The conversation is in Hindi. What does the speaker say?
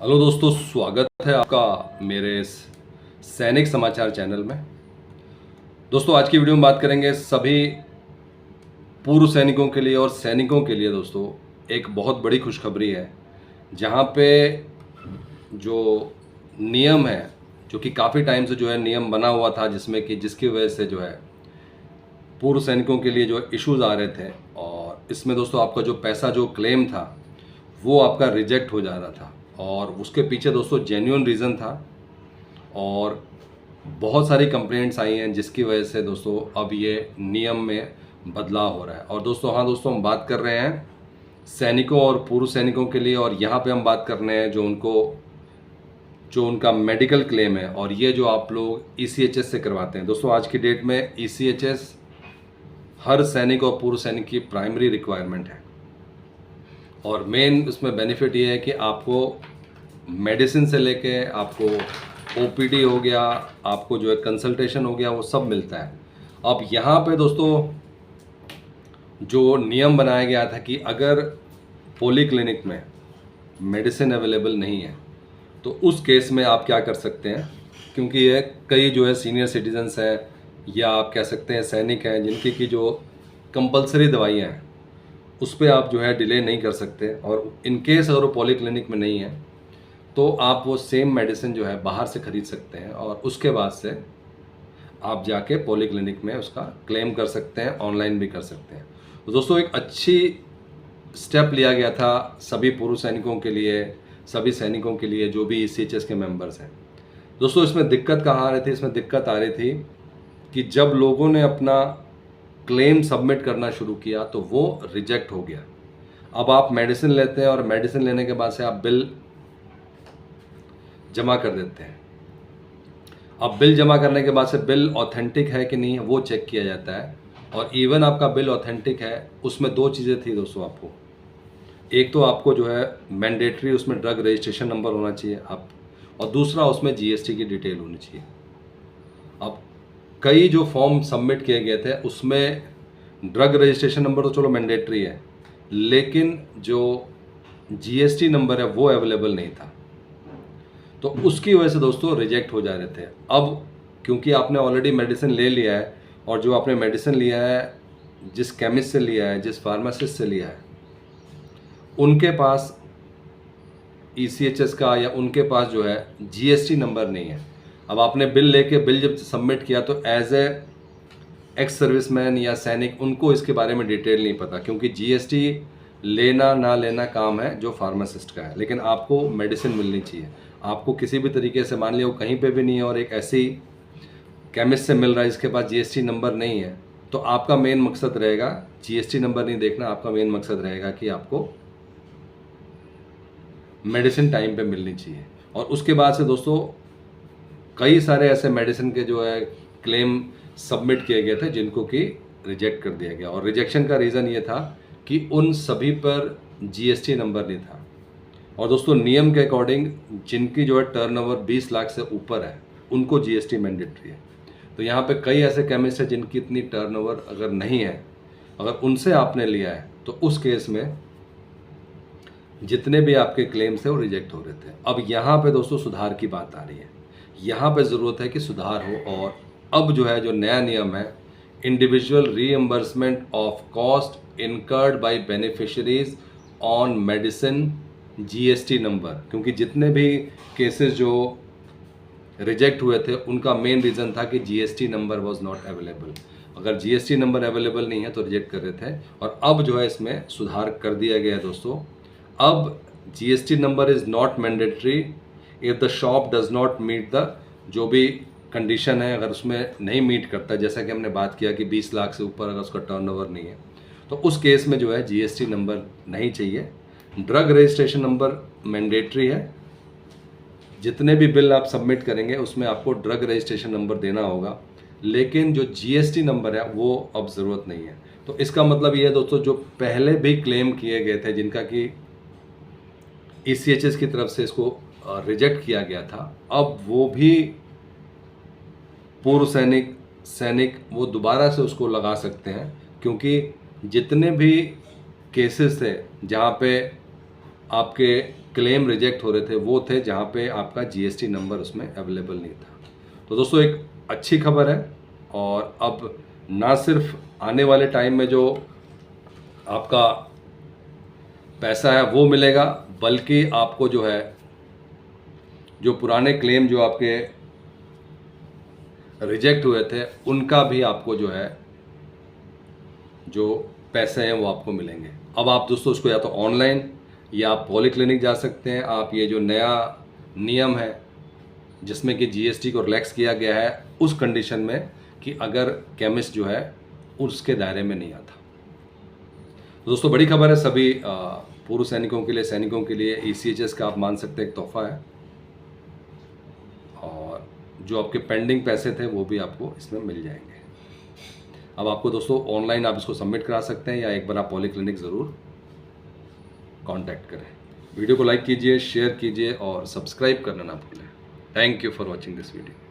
हेलो दोस्तों, स्वागत है आपका मेरे इस सैनिक समाचार चैनल में। दोस्तों, आज की वीडियो में बात करेंगे सभी पूर्व सैनिकों के लिए और सैनिकों के लिए। दोस्तों, एक बहुत बड़ी खुशखबरी है, जहां पे जो नियम है, जो कि काफ़ी टाइम से जो है नियम बना हुआ था, जिसमें कि जिसकी वजह से जो है पूर्व सैनिकों के लिए जो इश्यूज आ रहे थे, और इसमें दोस्तों आपका जो पैसा जो क्लेम था वो आपका रिजेक्ट हो जा रहा था, और उसके पीछे दोस्तों जेन्युइन रीज़न था। और बहुत सारी कंप्लेंट्स आई हैं, जिसकी वजह से दोस्तों अब ये नियम में बदलाव हो रहा है। और दोस्तों दोस्तों, हम बात कर रहे हैं सैनिकों और पूर्व सैनिकों के लिए, और यहाँ पे हम बात कर रहे हैं जो उनका मेडिकल क्लेम है, और ये जो आप लोग ईसीएचएस से करवाते हैं। दोस्तों, आज की डेट में ईसीएचएस हर सैनिक और पूर्व सैनिक की प्राइमरी रिक्वायरमेंट है, और मेन इसमें बेनिफिट ये है कि आपको मेडिसिन से लेके आपको ओपीडी हो गया, आपको जो है कंसल्टेशन हो गया, वो सब मिलता है। अब यहाँ पे दोस्तों जो नियम बनाया गया था कि अगर पोली क्लिनिक में मेडिसिन अवेलेबल नहीं है तो उस केस में आप क्या कर सकते हैं, क्योंकि ये कई जो है सीनियर सिटीजन्स हैं, या आप कह सकते हैं सैनिक हैं, जिनकी की जो कंपलसरी दवाइयाँ हैं उस पर आप जो है डिले नहीं कर सकते। और इन केस अगर वो पॉली क्लिनिक में नहीं है तो आप वो सेम मेडिसिन जो है बाहर से ख़रीद सकते हैं, और उसके बाद से आप जाके पॉली क्लिनिक में उसका क्लेम कर सकते हैं, ऑनलाइन भी कर सकते हैं। तो दोस्तों, एक अच्छी स्टेप लिया गया था सभी पूर्व सैनिकों के लिए, सभी सैनिकों के लिए जो भी ईसीएचएस के मेंबर्स हैं। दोस्तों, इसमें दिक्कत कहाँ आ रही थी? इसमें दिक्कत आ रही थी कि जब लोगों ने अपना क्लेम सबमिट करना शुरू किया तो वो रिजेक्ट हो गया। अब आप मेडिसिन लेते हैं और मेडिसिन लेने के बाद से आप बिल जमा कर देते हैं। अब बिल जमा करने के बाद से बिल ऑथेंटिक है कि नहीं है वो चेक किया जाता है, और इवन आपका बिल ऑथेंटिक है, उसमें दो चीज़ें थी दोस्तों आपको। एक तो आपको जो है मैंडेटरी उसमें ड्रग रजिस्ट्रेशन नंबर होना चाहिए आप, और दूसरा उसमें जीएसटी की डिटेल होनी चाहिए। अब कई जो फॉर्म सबमिट किए गए थे उसमें ड्रग रजिस्ट्रेशन नंबर तो चलो मैंडेटरी है, लेकिन जो जीएसटी नंबर है वो अवेलेबल नहीं था, तो उसकी वजह से दोस्तों रिजेक्ट हो जा रहे थे। अब क्योंकि आपने ऑलरेडी मेडिसिन ले लिया है, और जो आपने मेडिसिन लिया है, जिस केमिस्ट से लिया है, जिस फार्मासिस्ट से लिया है, उनके पास ईसीएचएस का या उनके पास जो है जीएसटी नंबर नहीं है। अब आपने बिल जब सबमिट किया तो एज ए एक्स सर्विसमैन या सैनिक उनको इसके बारे में डिटेल नहीं पता, क्योंकि जीएसटी लेना ना लेना काम है जो फार्मासिस्ट का है, लेकिन आपको मेडिसिन मिलनी चाहिए। आपको किसी भी तरीके से, मान लिया वो कहीं पे भी नहीं है और एक ऐसी केमिस्ट से मिल रहा है जिसके पास जीएसटी नंबर नहीं है, तो आपका मेन मकसद रहेगा जीएसटी नंबर नहीं देखना, आपका मेन मकसद रहेगा कि आपको मेडिसिन टाइम पे मिलनी चाहिए। और उसके बाद से दोस्तों कई सारे ऐसे मेडिसिन के जो है क्लेम सबमिट किए गए थे जिनको कि रिजेक्ट कर दिया गया, और रिजेक्शन का रीज़न ये था कि उन सभी पर जीएसटी नंबर नहीं था। और दोस्तों, नियम के अकॉर्डिंग जिनकी जो है टर्नओवर 20 लाख से ऊपर है उनको जीएसटी मैंडेटरी है। तो यहाँ पे कई ऐसे केमिस्ट हैं जिनकी इतनी टर्नओवर अगर नहीं है, अगर उनसे आपने लिया है तो उस केस में जितने भी आपके क्लेम्स थे वो रिजेक्ट हो रहे थे। अब यहाँ पे दोस्तों सुधार की बात आ रही है, यहाँ पे ज़रूरत है कि सुधार हो, और अब जो है जो नया नियम है, individual reimbursement of cost incurred by beneficiaries on medicine GST number, क्योंकि जितने भी केसेस जो रिजेक्ट हुए थे उनका मेन रीज़न था कि GST number was not available. अगर जीएसटी नंबर अवेलेबल नहीं है तो रिजेक्ट कर रहे थे, और अब जो है इसमें सुधार कर दिया गया है दोस्तों। अब GST number is not mandatory if the shop does not meet the, जो भी कंडीशन है अगर उसमें नहीं मीट करता, जैसा कि हमने बात किया कि 20 लाख से ऊपर अगर उसका टर्नओवर नहीं है तो उस केस में जो है जीएसटी नंबर नहीं चाहिए। ड्रग रजिस्ट्रेशन नंबर मैंडेटरी है, जितने भी बिल आप सबमिट करेंगे उसमें आपको ड्रग रजिस्ट्रेशन नंबर देना होगा, लेकिन जो जीएसटी नंबर है वो अब ज़रूरत नहीं है। तो इसका मतलब ये है दोस्तों, जो पहले भी क्लेम किए गए थे जिनका कि ईसीएचएस की तरफ से इसको रिजेक्ट किया गया था, अब वो भी पूर्व सैनिक वो दोबारा से उसको लगा सकते हैं, क्योंकि जितने भी केसेस थे जहाँ पे आपके क्लेम रिजेक्ट हो रहे थे वो थे जहाँ पे आपका जीएसटी नंबर उसमें अवेलेबल नहीं था। तो दोस्तों एक अच्छी खबर है, और अब ना सिर्फ आने वाले टाइम में जो आपका पैसा है वो मिलेगा, बल्कि आपको जो है जो पुराने क्लेम जो आपके रिजेक्ट हुए थे उनका भी आपको जो है जो पैसे हैं वो आपको मिलेंगे। अब आप दोस्तों उसको या तो ऑनलाइन या आप पॉलीक्लिनिक जा सकते हैं। आप ये जो नया नियम है जिसमें कि जीएसटी को रिलैक्स किया गया है उस कंडीशन में कि अगर केमिस्ट जो है उसके दायरे में नहीं आता। तो दोस्तों बड़ी खबर है सभी पूर्व सैनिकों के लिए, सैनिकों के लिए ईसीएचएस का आप मान सकते हैं एक तोहफा है, और जो आपके पेंडिंग पैसे थे वो भी आपको इसमें मिल जाएंगे। अब आपको दोस्तों ऑनलाइन आप इसको सबमिट करा सकते हैं या एक बार आप पॉलीक्लिनिक ज़रूर कांटेक्ट करें। वीडियो को लाइक कीजिए, शेयर कीजिए और सब्सक्राइब करना ना भूलें। Thank you for watching this video.